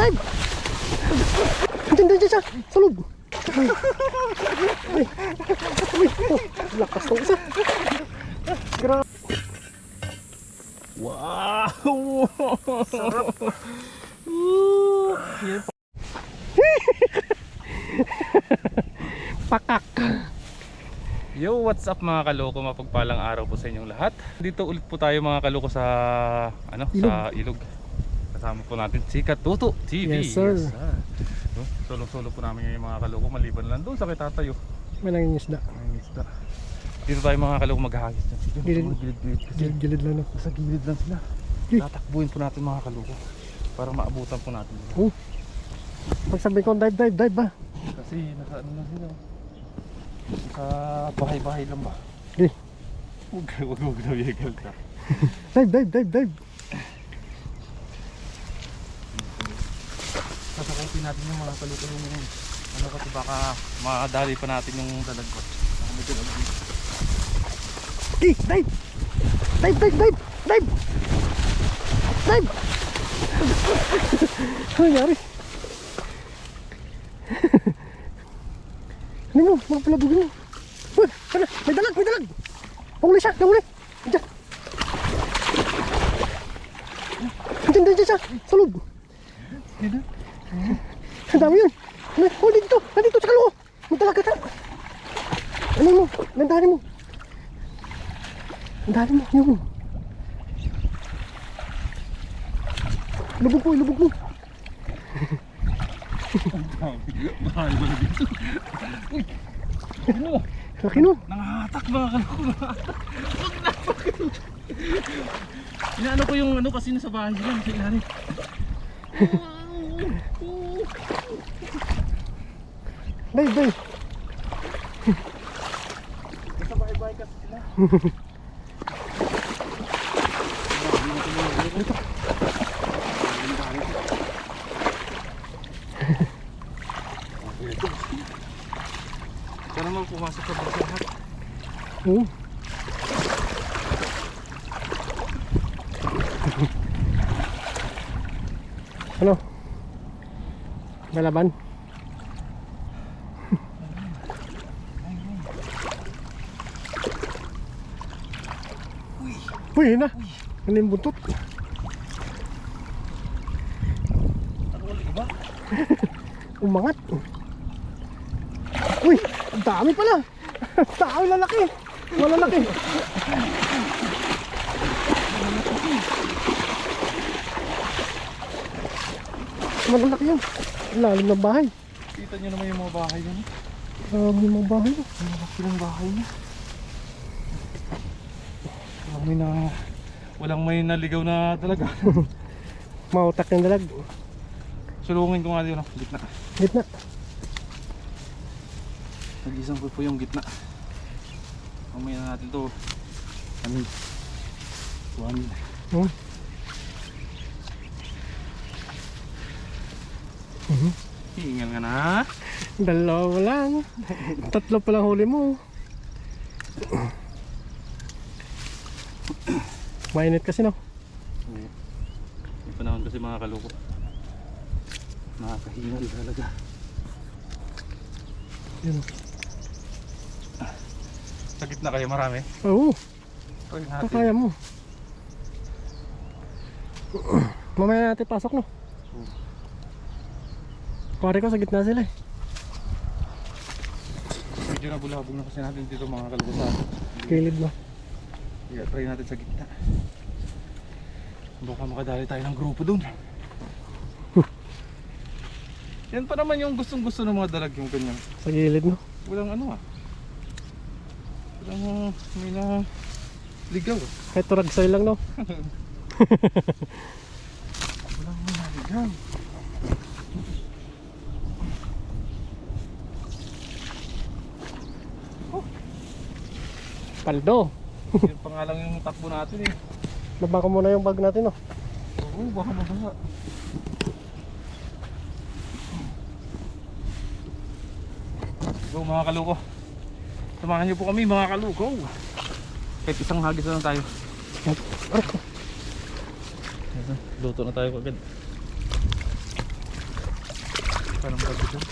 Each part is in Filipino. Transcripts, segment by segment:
Dive! Diyan siya! Sa loob! Ay! Uy! Oh, lakas ng isa! Grabe! Wow! Sarap! Yan. Pakak! Yo, what's up mga kaloko? Mapagpalang araw po sa inyong lahat. Dito ulit po tayo mga kaloko sa sa ilog. Kasama po natin si Katuto TV. Yes sir. Solo-solo po namin ngayon mga kaloko. Maliban lang doon sa kay Tatayo. May nangingisda. Nangingisda. Dito tayo mga kaloko maghahagis na. Gilid lang. Sa gilid lang sila. Tatakbuhin po natin mga kaloko para maabutan po natin. Pag sabi ko dive ba? Kasi nasa ano lang sila. Sa bahay-bahay lang ba? Okay. Huwag na vehicle ka. Dive. Sasakaitin natin yung mga kaluto yung ano kasi baka madali pa natin yung dalagkot. Okay, dive! Ano nangyari? Ano mo? Mga palabugin mo. Uy! Ano? May dalag! Nahuli siya! Diyan! Diyan siya! Sa loob! Ang dami yun! Oh, dito! Nandito sa kaloko! May dalag ata! Ano mo? Landarin mo! Yun! Lubog mo! Mahal mo na dito. Uy! Ano? Laki no? Nangahatak mga kaloko. Huwag na! Inaano ko yung ano kasi nasa bahay sila. Nasa ilalim. Dive! Nasa bahay-bahay kasi sila. Sana mo pumasok sa bahay lahat. Oo. Ano? Balaban? Uy, yun na. Ano yung buntot? Ano ulit ba? Umangat. Uy, ang dami pala. Tao lalaki. Malalaki. Malalaki yan. Lalim ng bahay. Kita nyo naman yung mga bahay nyo. Yung mga bahay mo. Ang laki ng bahay nyo. Walang may naligaw na talaga. Mautak ng dalag. Sulungin ko nga dito, Gitna. Nag-isang ko po yung gitna. Mamaya na natin to. One. Hingal nga na. Dalawa lang. Tatlo pa lang huli mo. Mainit kasi no. Yung panahon kasi mga kaloko. Nakakahingal talaga. Yun. Sa gitna kayo marami? Oo. Try natin. Kaya mo. Mamaya natin pasok no. Pare ko sa gitna sila eh. Medyo nabulabog na kasi natin dito mga kaloko sa Kilid no. yeah, try natin sa gitna. Baka makadali tayo ng grupo dun. Yan pa naman yung gustong gusto ng mga dalag yung ganyan. Sa gilid no. Walang ano walang may na ligaw. Kahit turagsay lang no. Walang may na ligaw. Paldo. Yan pa nga lang yung takbo natin eh. Baba ko muna yung bag natin no. Oo, baka mabasa. Go mga kaloko. Samahan niyo po kami mga kaloko. Kahit isang hagis na lang tayo. Luto na tayo agad. Parang bago dyan.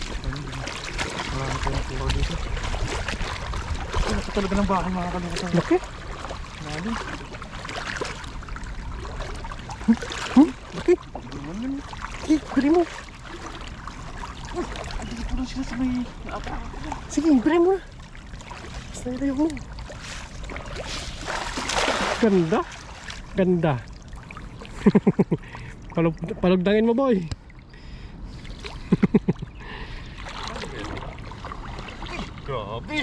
Marami tayong kuha dito. Ano ito talaga ng bakal mga kalungkot. Laki. Lalim. Laki. Bili mo. Hindi ko lang sila sa may naapa. Sige, bili mo na. Basta nila mo. Ganda. Ganda. Palugdangin mo, boy. Grabe.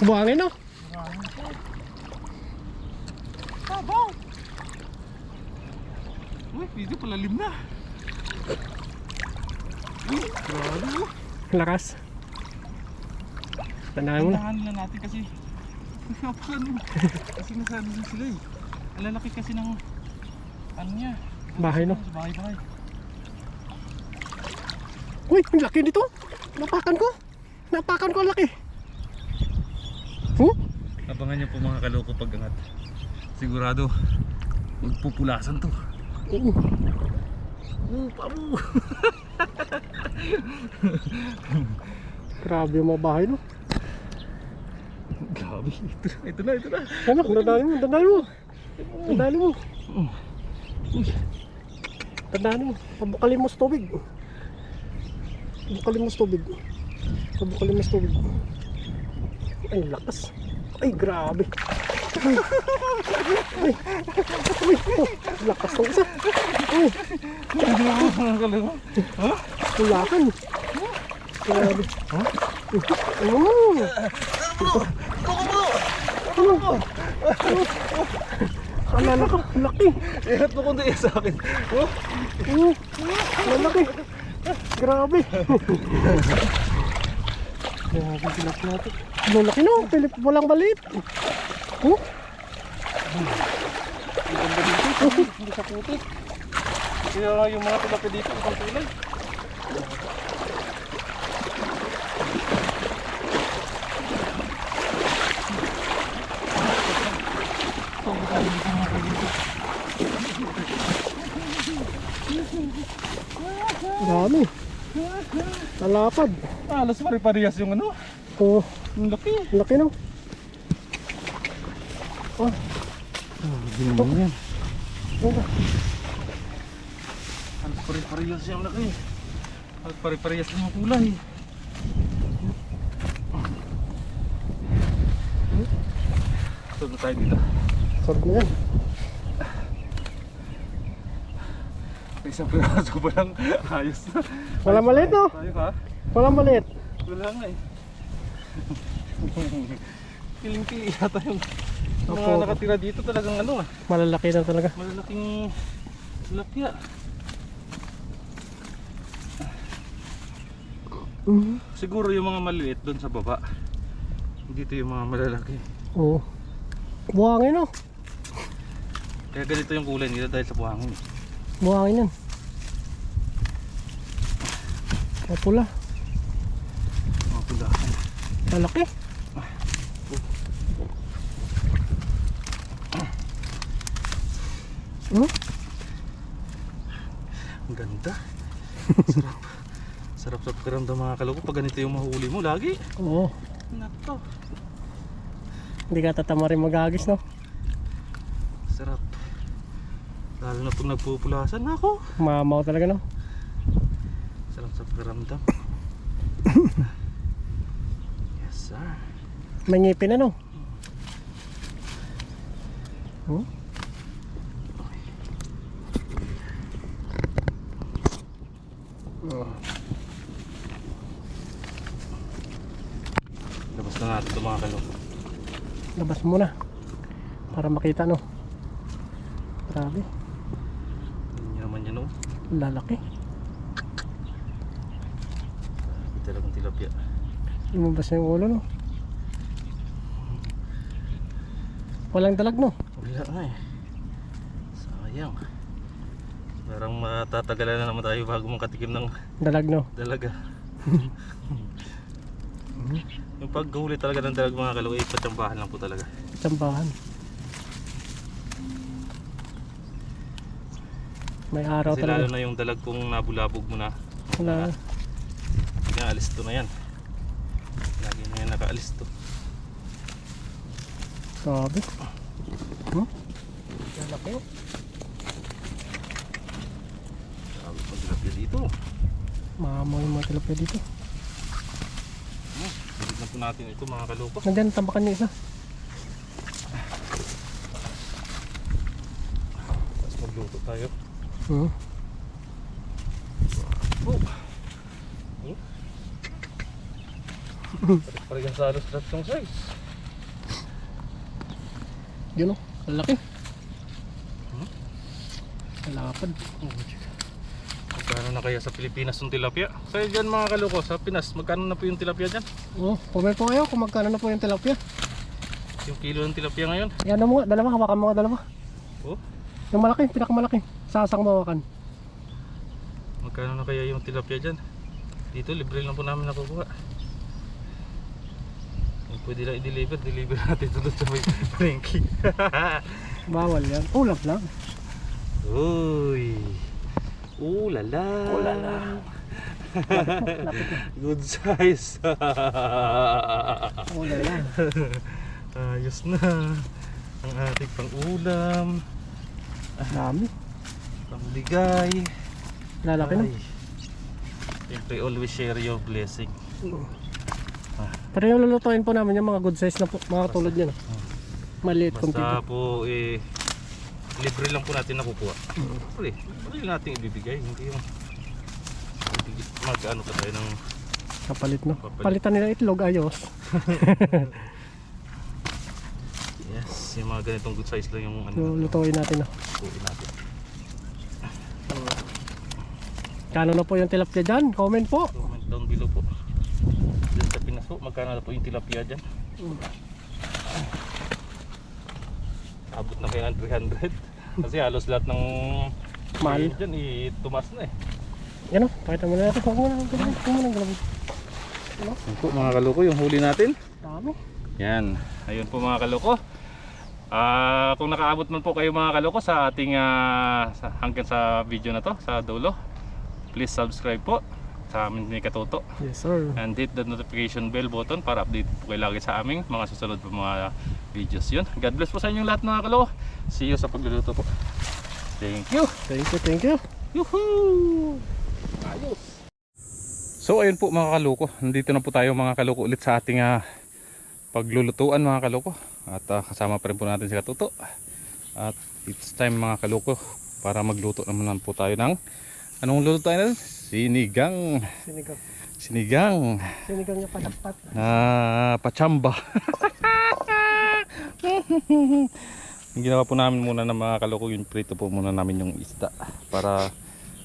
Buhangin, no? Tabaw. Uy, medyo palalim na. Uy, grabe. Lakas. Tandaan mo na. Tandahan lang natin kasi kasi nasaan din sila eh. Ang lalaki kasi ng ano niya. Bahay, no? Sa bahay. Uy, ang laki dito. Napakan ko. Napakan ko ang laki. Abangan niyo po mga kaloko pag angat. Sigurado magpupulasan to. Pamo. Grabe yung mga bahay, no? Grabe. Ito na. Ano, dandali mo. Dandali mo. Tandaan mo, pabukalin mo sa tubig. Pabukalin mo sa tubig. Ay, lakas. Ay, grabe. Ay, lakas ng isa. Ay, Hindi na ako mga kaloko. Ha? kulakan. Grabe. Alala ka, laki. Ihat mo kundi sa akin. Lalaki. Grabe. Grabe, pinap natin. Ang laki, no? Pilip walang maliit. Hindi sa putik. Kaya yung mga tilapia dito ibang kulay. Dami. Talapad. Alas pare-parehas yung ano. Oh, Yung laki. laki, no? Hindi naman yan. Oh, Alas pare-parehas yung laki. Alas pare-parehas yung kulay. Sunod tayo dito. sarap na yan. May isang piraso pa lang. Ayos na. Walang maliit, no? Tayo ha? Walang maliit. Wala nga eh. Piling-pili yata yung mga Opo. nakatira dito talagang ano ah. Malalaki na talaga. Malalaking tilapia. Siguro yung mga maliliit doon sa baba. Dito yung mga malalaki. Oo. Buhangin, no? Kaya ganito yung kulay nila dahil sa buhangin. Buhangin yan. Mapula. Mga pulakan. Malaki. Ang ganda. Sarap. Sarap sa pakiramdam mga kaloko pag ganito yung mahuli mo lagi. Oo. Nako. Hindi ka tatama rin magagis, no? Sarap. Lalo na pag nagpupulasan ako. Mamaw talaga, no? Sarap sa pakiramdam. Yes sir. May ngipin, ano? Labas na natin ito mga kaloko. Labas mo na. Para makita, no? Grabe. Hindi naman yan o. Lalaki. Hindi talagang tilapia. Lumabas na yung ulo, no? Walang dalag, no? Wala nga eh. Sayang. Parang matatagalan na naman tayo bago makatikim ng Dalag, no? dalaga. Yung paghuli talaga ng dalag mga kaloko, ipatsambahan lang po talaga. Tambahan. May araw Kasi lalo talaga. na yung dalag kung nabulabog mo na, Wala. Nakaalis to na yan. Lagi na yan nakaalis to. Sabi. Lalaki. Sabi pag tilapia dito. Mamaw yung mga tilapia dito. Balik na po natin ito mga kaloko. Nandiyan, tambakan niya isa. Tapos magluto tayo. Hmm. Parang sa halos lahat ng size. Yun o, lalaki. Lapad. Magkano na kaya sa Pilipinas yung tilapia? Kaya dyan mga kaloko, sa Pinas, magkano na po yung tilapia dyan? Comment po kayo kung magkano na po yung tilapia. Yung kilo ng tilapia ngayon? Yan mo nga, dalawa, hawakan mo nga dalawa. Oh, Yung malaki, pinakamalaki. Sasang mawakan. magkano na kaya yung tilapia dyan? Dito, libre lang po namin nakukuha. Kung pwede lang i-deliver, deliver natin ito doon sa may Frankie. Bawal yan. Ulap lang. Uy! Ulala! Ulala. Good size! Ulala. Ayos na ang ating pang-ulam, Dami. pang-ligay. Lalaki na. Siyempre, always share your blessing. Pero yung lulutuin po namin yung mga good size na po. Mga katulad yan. Maliit kung Basta tipo. po libre lang po natin nakukuha. Pwede natin ibibigay, hindi yung mag-ano pa tayo ng Kapalit no. Kapalit. Palitan nila itlog, ayos. yes, yung mga ganitong good size lang yung So, lutuin natin. lutuin natin. Kano na po yung tilapia dyan? Comment po. Comment down below po. Diyan sa Pinas po, magkano na po yung tilapia dyan? Abot na kaya ng 300. Kasi halos lahat ng Mahal. dyan tumas na eh. Yan o, pakita mo na natin. Huwag mo na galawin. Yan po mga kaloko yung huli natin. Dami. Yan, ayun po mga kaloko. Kung nakaabot man po kayo mga kaloko sa ating hanggang sa video na to, sa dulo, please subscribe po sa amin ni Katuto Yes sir. and hit the notification bell button para update po kayo lagi sa aming mga susunod po mga videos. Yun, God bless po sa inyong lahat mga kaloko. See you sa pagluluto po. Thank you. Thank you. Yuhuu! Ayos! So ayun po mga kaloko, nandito na po tayo mga kaloko ulit sa ating paglulutuan mga kaloko. At kasama pa rin po natin si Katuto. At it's time mga kaloko para magluto naman po tayo ng anong luto tayo natin? Sinigang. Sinigang Sinigang niya padapat. Pachamba. Yung ginawa po namin muna ng mga kaloko, yung prito po muna namin yung isda para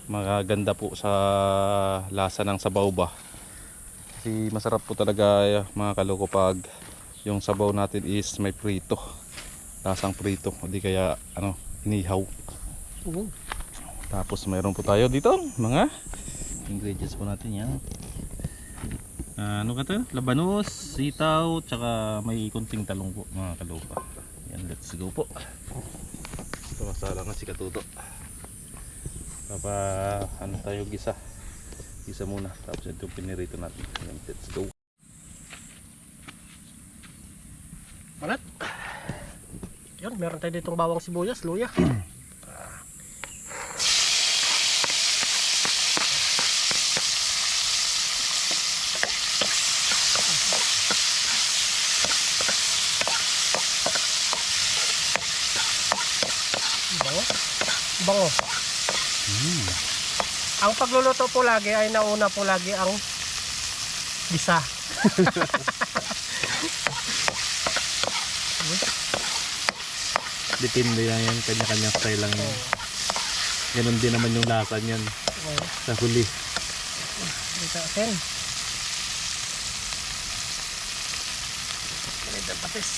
maganda po sa lasa ng sabaw ba. Kasi masarap po talaga mga kaloko pag yung sabaw natin is may prito, lasang prito, hindi kaya inihaw. Tapos mayroon po tayo dito mga ingredients po natin yan. Ano ka to? Labanos, sitaw, tsaka may kunting talong po mga kaloko. Yan, let's go po. Masala na si Katuto. Ano tayo gisa muna, tapos ito pinirito natin. Yan, let's go. Palat. Yan, meron tayo ditong bawang sibuyas, luya. Bango. Ang pagluluto po lagi ay nauna po lagi ang gisa. Depende lang yan, kanya-kanya style lang yan. Ganun din naman yung lasa niyan sa huli. Dito atin. Ganito patis.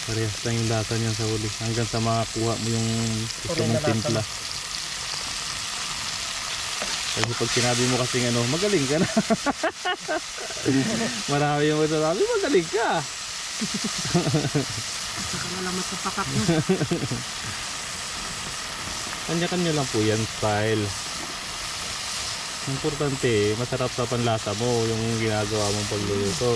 Parehas lang yung lasa niyan sa huli hanggang sa makakuha mo yung gusto mong timpla. Kasi pag sinabi mo kasing magaling ka na. Marami yung masasabi, magaling ka. Malamat sa pakak mo. Kanya-kanya lang po yan style. Importante, masarap sa panlasa mo yung ginagawa mong pagluluto.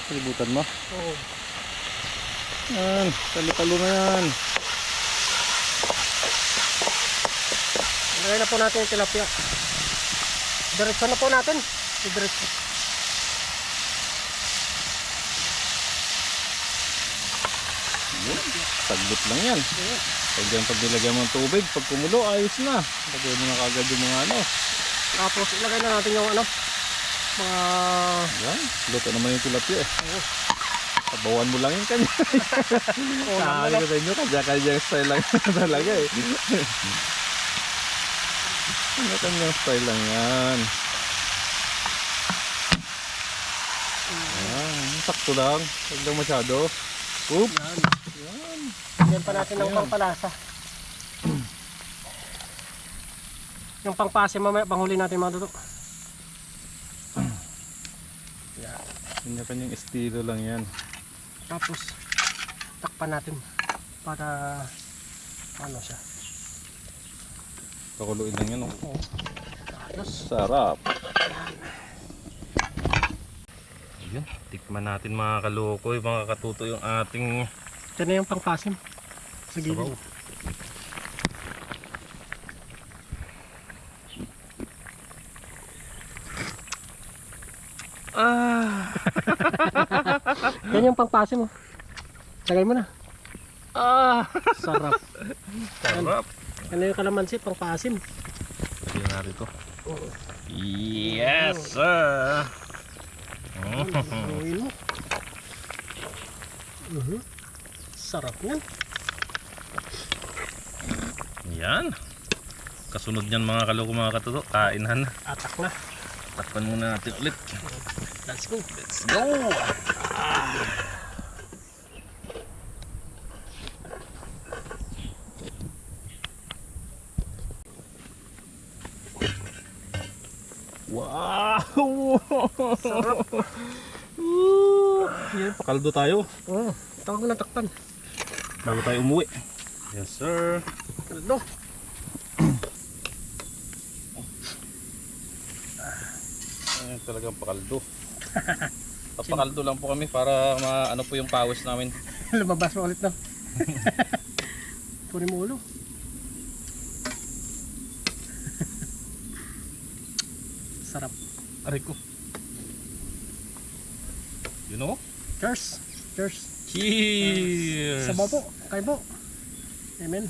Kalibutan mo? Oo. Yan, talo-talo na yan. Ilagay na po natin yung tilapia. Diretso na po natin. Diretso. Yun, saglit lang yan. Pag yan, pag nilagyan mo ng tubig, pag kumulo, ayos na. Lagay mo na kagad yung mga ano. Tapos ilagay na natin yung ano, mga... Yan, luto naman yung tilapia eh. Oo. Sabawan mo lang yung kanya. Oo, Sabi ko sa inyo, kanya-kanya style lang talaga eh. Kanya-kanya style lang yan. Ayan, sakto lang. Huwag lang masyado. Oop. Yan. Yan pa natin ng pangpalasa. Yung pangpase mamaya, panghuli natin mga tuto. Kanya-kanyang estilo lang yan. Tapos takpan natin para ano siya. Pakuluin lang yan. Oh. Oo. Tapos Sarap. Ayan, tikman natin mga kalukoy, mga katuto yung ating ito na yung pangpasim sa gilid. sabaw. Yan yung pangpasim mo. Lagay mo na. Sarap. Sarap. Ano yung kalamansi, pangpasim. Lagyan natin ito. Yes sir. Haluin mo. Sarap yan. Yan. Kasunod niyan mga kaloko, mga katuto, kainhan na. Atak na. Takpan muna natin ulit. Let's go. Let's go. Wow! Sarap. Yan, pakaldo tayo. Oh, tawag mo na takpan. Bago tayo umuwi. Yes sir. Kaldo. Ayan, talagang pakaldo. Papakaldo lang po kami para maano po yung pawis namin. Lumabas mo ulit na. Punin mo ulo. Sarap. Aray ko. You know? Cheers. Cheers. Cheers! Sabaw po. Kayo po. Amen.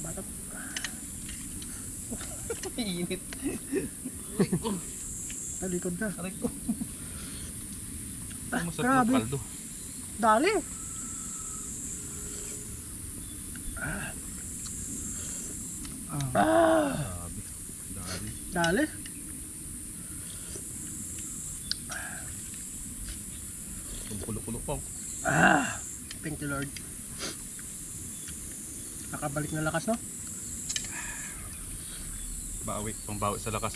Bakit? Init. Talikod ka. Aray ko. Masarap Grabe. na kaldo. Dali. Dali. Kulo-kulo pa. Thank you Lord. Nakabalik na lakas no? Bawi, pangbawi sa lakas.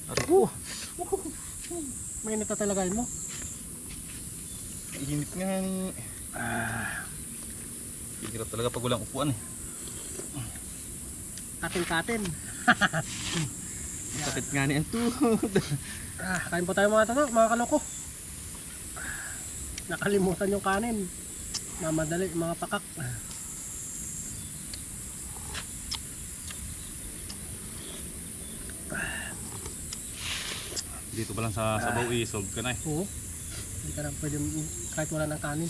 Aray ko. May natatalagayin mo. Init nga ni. Hirap talaga pag walang upuan eh. Katin-katin. Sakit nga ni ang tuhod. Kain po tayo mga tato, mga kaloko. Nakalimutan yung kanin. Mamadali, mga pakak. Dito pa lang sa sabaw isog ka na eh. Oo. Hindi ka na pwede kahit wala ng kanin.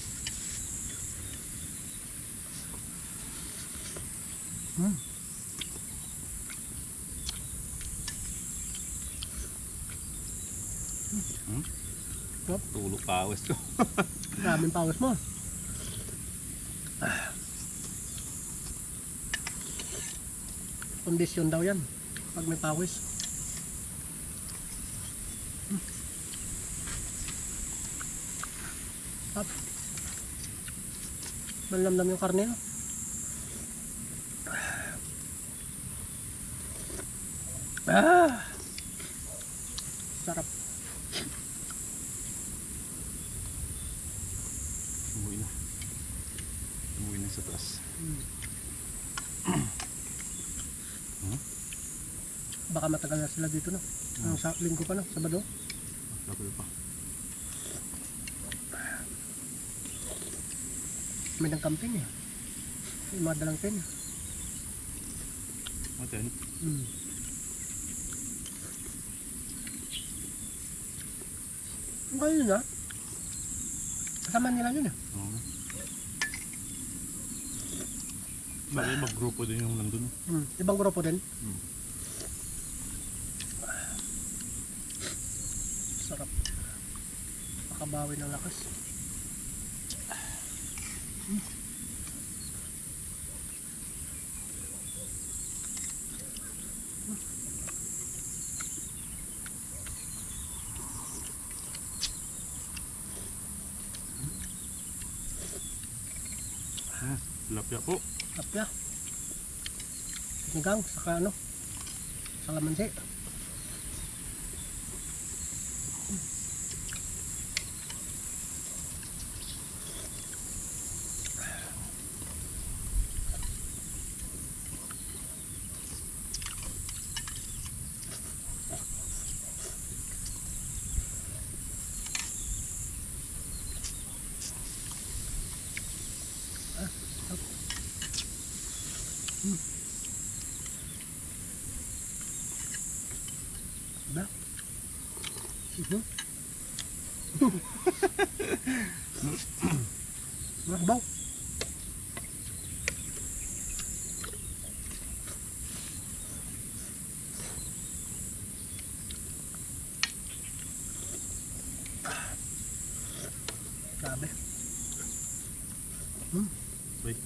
Tulog pawis ko. Maraming pawis mo. Kondisyon daw yan pag may pawis. Up. Malamdam yung karne no? Ah! Sarap. Umuwi na. Umuwi na sa taas. Baka matagal na sila dito, no? Sa linggo pa, no? Sabado. Tapos pa. May nang camping eh. May mga dalang tent. Maten. Ngayon na. Kasama nila yun eh. Oo. Bakit mag-grupo din yung nandun? Ibang grupo din. Sarap. Makabawi ng lakas. Tilapia po. Tapya. Sinigang, saka ano? Salamansi. Diba? Baw. Grabe. Wait.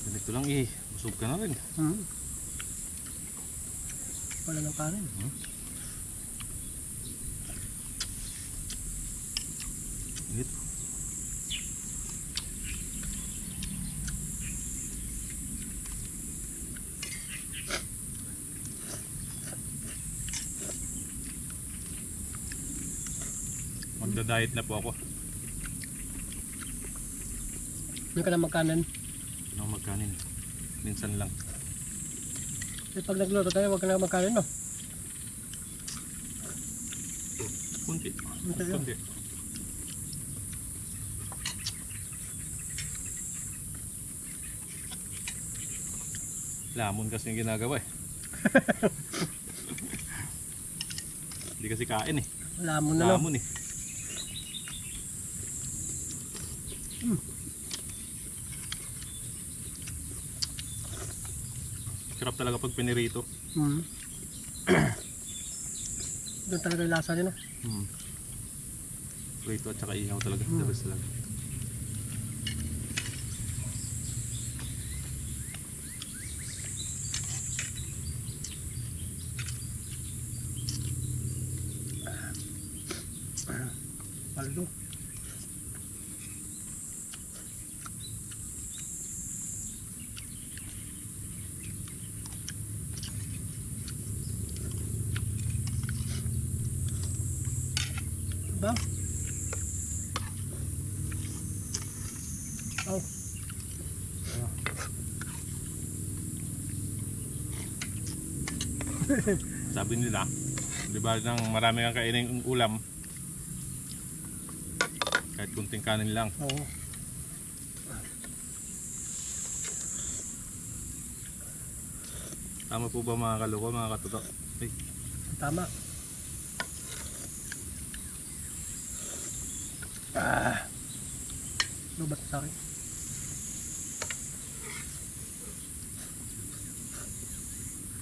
Ganito lang eh. Busog ka na rin. Wala ng kanin. Init. Magda-diet na po ako. Hindi ka na magkanin. Hindi ako magkanin. Minsan lang. Eh, pag nagluto tayo, huwag ka na magkanin, no? Kunti. Kunti lang. Kunti. Lamon kasi yung ginagawa eh. Hindi kasi kain eh. Lamon na, no? Lamon eh. Sarap talaga pag pinirito. Doon talaga yung lasa din, no? Prito at saka ihaw talaga. The best talaga. Paldo. Diba? Oh. Sabi nila, di ba nang marami kang kainin ng ulam, kahit kunting kanin lang. Oo. Tama po ba mga kaloko, mga katoto? Ay, Tama. Lubat sa akin.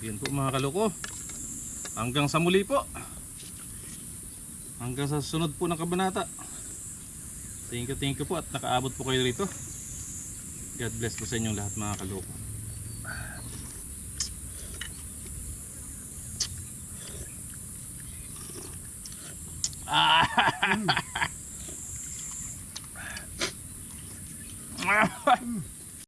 yan po mga kaloko. Hanggang sa muli po. Hanggang sa sunod po ng kabanata. Thank you po at nakaabot po kayo rito. God bless po sa inyong lahat mga kaloko.